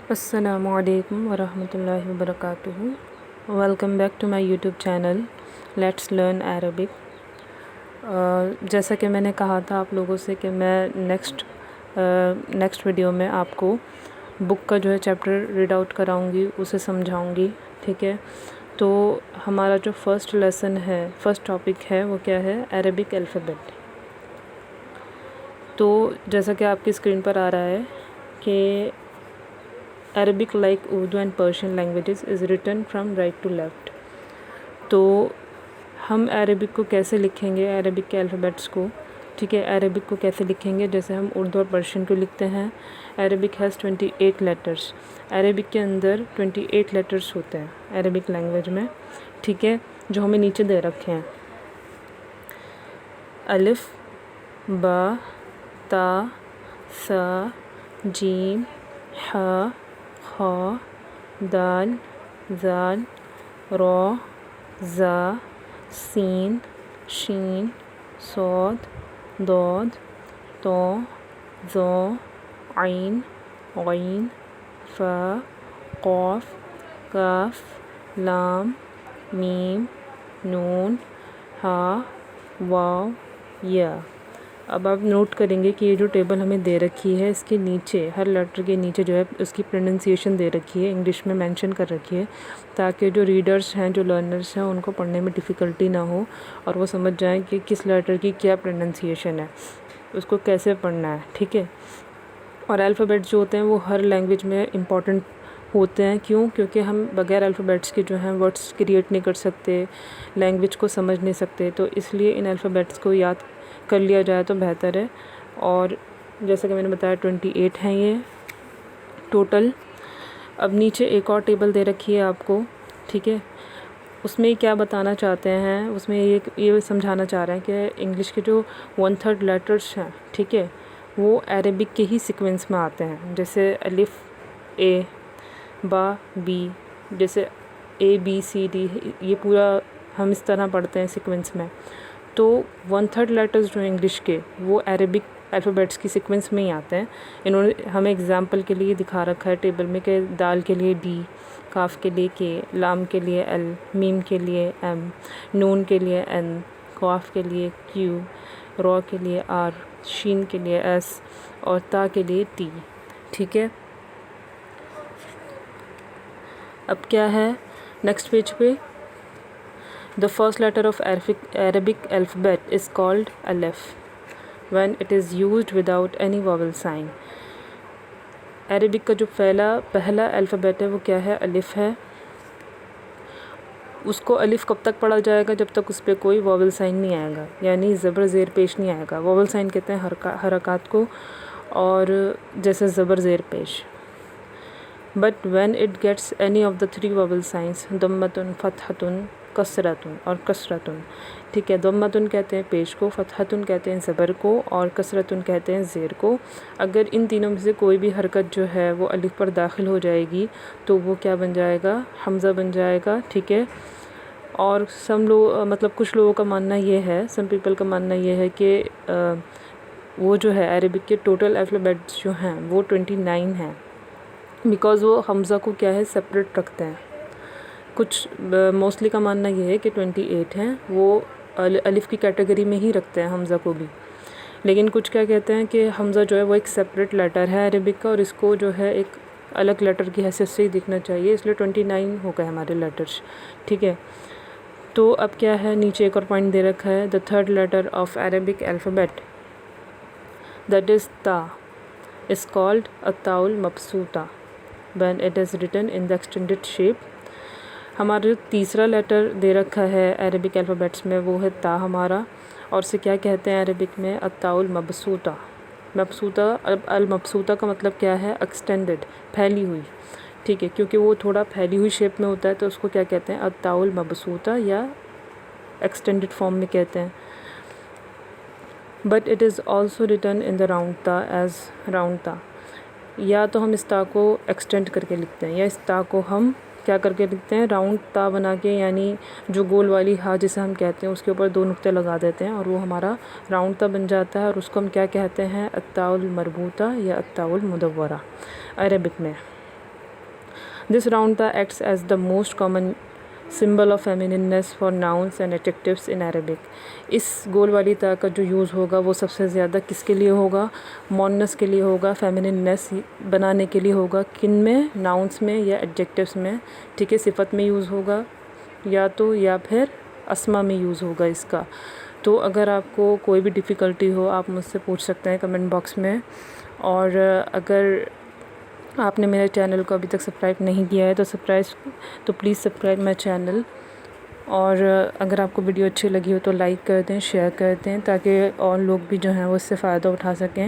السلام علیکم ورحمۃ اللہ وبرکاتہ. Welcome back to my YouTube channel let's learn Arabic. جیسا کہ میں نے کہا تھا آپ لوگوں سے کہ میں نیکسٹ ویڈیو میں آپ کو بک کا جو ہے چیپٹر ریڈ آؤٹ کراؤں گی، اسے سمجھاؤں گی. ٹھیک ہے، تو ہمارا جو فرسٹ ٹاپک ہے وہ کیا ہے؟ Arabic alphabet. تو جیسا کہ آپ کی اسکرین پر آ رہا ہے کہ Arabic, like Urdu and Persian languages, is written from right to left. تو ہم عربک کو کیسے لکھیں گے؟ عربک کے الفابیٹس کو، ٹھیک ہے، عربک کو کیسے لکھیں گے؟ جیسے ہم اردو اور پرشین کو لکھتے ہیں. Arabic has 28 letters. عربک کے اندر 28 لیٹرس ہوتے ہیں عربک لینگویج میں، ٹھیک ہے، جو ہمیں نیچے دے رکھے ہیں. الف، با، تا، سا، جیم، ح، خ، دال، ذال، را، زا، سین، شین، صاد، ضاد، طا، ظا، عین، غین، فا، قاف، کاف، لام، میم، نون، ہا، واو، یا. اب آپ نوٹ کریں گے کہ یہ جو ٹیبل ہمیں دے رکھی ہے، اس کے نیچے ہر لیٹر کے نیچے جو ہے اس کی پروننسیشن دے رکھی ہے، انگلش میں مینشن کر رکھی ہے، تاکہ جو ریڈرز ہیں، جو لرنرز ہیں، ان کو پڑھنے میں ڈیفیکلٹی نہ ہو اور وہ سمجھ جائیں کہ کس لیٹر کی کیا پروننسیشن ہے، اس کو کیسے پڑھنا ہے. ٹھیک ہے، اور الفابیٹس جو ہوتے ہیں وہ ہر لینگویج میں امپورٹنٹ ہوتے ہیں. کیونکہ ہم بغیر الفابیٹس کے جو ہیں ورڈس کریٹ نہیں کر سکتے، لینگویج کو سمجھ نہیں سکتے. تو اس لیے ان الفابیٹس کو یاد کر لیا جائے تو بہتر ہے. اور جیسا کہ میں نے بتایا 28 ہیں یہ ٹوٹل. اب نیچے ایک اور ٹیبل دے رکھی ہے آپ کو، ٹھیک ہے، اس میں کیا بتانا چاہتے ہیں؟ اس میں یہ سمجھانا چاہ رہے ہیں کہ انگلش کے جو 1/3 لیٹرس ہیں، ٹھیک ہے، وہ عربک کے ہی سیکوینس میں آتے ہیں. جیسے الف اے، با بی، جیسے اے بی سی ڈی، یہ پورا ہم اس طرح پڑھتے ہیں سیکوینس میں. تو 1/3 لیٹرز جو انگلش کے وہ عربک الفابیٹس کی سیکوینس میں ہی آتے ہیں. انہوں نے ہمیں اگزامپل کے لیے دکھا رکھا ہے ٹیبل میں کہ دال کے لیے ڈی، کاف کے لیے کے، لام کے لیے ایل، میم کے لیے ایم، نون کے لیے این، قاف کے لیے کیو، را کے لیے آر، شین کے لیے ایس اور تا کے لیے ٹی. ٹھیک ہے، اب کیا ہے نیکسٹ پیج پہ؟ The first letter of Arabic alphabet is called alif when it is used without any vowel sign. Arabic کا جو پہلا الفابیٹ ہے وہ کیا ہے؟ الف ہے. اس کو الف کب تک پڑھا جائے گا؟ جب تک اس پہ کوئی واول سائن نہیں آئے گا، یعنی زبر زیر پیش نہیں آئے گا. واول سائن کہتے ہیں حرکات کو، اور جیسے زبر زیر پیش. But when it gets any of the 3 vowel signs, ضمۃ، فتحۃ، کسرۃ اور کسرۃ. ٹھیک ہے، ضمۃ کہتے ہیں پیش کو، فتحۃ کہتے ہیں زبر کو، اور کسرۃ کہتے ہیں زیر کو. اگر ان تینوں میں سے کوئی بھی حرکت جو ہے وہ الف پر داخل ہو جائے گی تو وہ کیا بن جائے گا؟ حمزہ بن جائے گا. ٹھیک ہے، اور کچھ لوگوں کا ماننا یہ ہے، سم پیپل کا ماننا یہ ہے کہ وہ جو ہے عربک کے ٹوٹل الفابیٹس جو ہیں وہ 29 ہیں، بیکاز وہ حمزہ کو کیا ہے سپریٹ رکھتے ہیں. کچھ موسٹلی کا ماننا یہ ہے کہ 28 ہیں، وہ الف کی کیٹیگری میں ہی رکھتے ہیں حمزہ کو بھی. لیکن کچھ کیا کہتے ہیں کہ حمزہ جو ہے وہ ایک سپریٹ لیٹر ہے عربک کا، اور اس کو جو ہے ایک الگ لیٹر کی حیثیت سے ہی دکھنا چاہیے، اس لیے 29 ہو گئے ہمارے لیٹرز. ٹھیک ہے، تو اب کیا ہے؟ نیچے ایک اور پوائنٹ دے رکھا ہے. The third letter of Arabic alphabet, that is تا، is called التاء المبسوطہ when it is written in the extended shape. ہمارا جو تیسرا لیٹر دے رکھا ہے عربک الفابیٹس میں وہ ہے تا ہمارا، اور اسے کیا کہتے ہیں عربک میں؟ التاء المبسوطہ. المبسوطہ کا مطلب کیا ہے؟ ایکسٹینڈڈ، پھیلی ہوئی. ٹھیک ہے، کیونکہ وہ تھوڑا پھیلی ہوئی شیپ میں ہوتا ہے تو اس کو کیا کہتے ہیں؟ التاء المبسوطہ یا ایکسٹینڈڈ فارم میں کہتے ہیں. But it is also written in the round تا ایز راؤنڈ تا. یا تو ہم اس تا کو ایکسٹینڈ کر کے لکھتے ہیں، یا اس تا کو ہم کیا کر کے لکھتے ہیں؟ راؤنڈ تا بنا کے، یعنی جو گول والی ہا جسے ہم کہتے ہیں اس کے اوپر 2 نقطے لگا دیتے ہیں اور وہ ہمارا راؤنڈ تا بن جاتا ہے، اور اس کو ہم کیا کہتے ہیں؟ التاء المربوطہ یا التاء المدورہ عربک میں. This round the acts as the most common symbol of feminineness for nouns and adjectives in Arabic. اس گول والی تا کا جو یوز ہوگا وہ سب سے زیادہ کس کے لیے ہوگا؟ مونس کے لیے ہوگا، فیمننس بنانے کے لیے ہوگا. کن میں؟ ناؤنس میں یا ایڈجیکٹیوس میں. ٹھیک ہے، صفت میں یوز ہوگا یا پھر اسما میں یوز ہوگا اس کا. تو اگر آپ کو کوئی بھی ڈیفیکلٹی ہو آپ مجھ سے پوچھ سکتے ہیں کمنٹ باکس میں. اور اگر آپ نے میرے چینل کو ابھی تک سبسکرائب نہیں کیا ہے تو پلیز سبسکرائب مائی چینل. اور اگر آپ کو ویڈیو اچھی لگی ہو تو لائک کر دیں، شیئر کر دیں، تاکہ اور لوگ بھی جو ہیں وہ اس سے فائدہ اٹھا سکیں.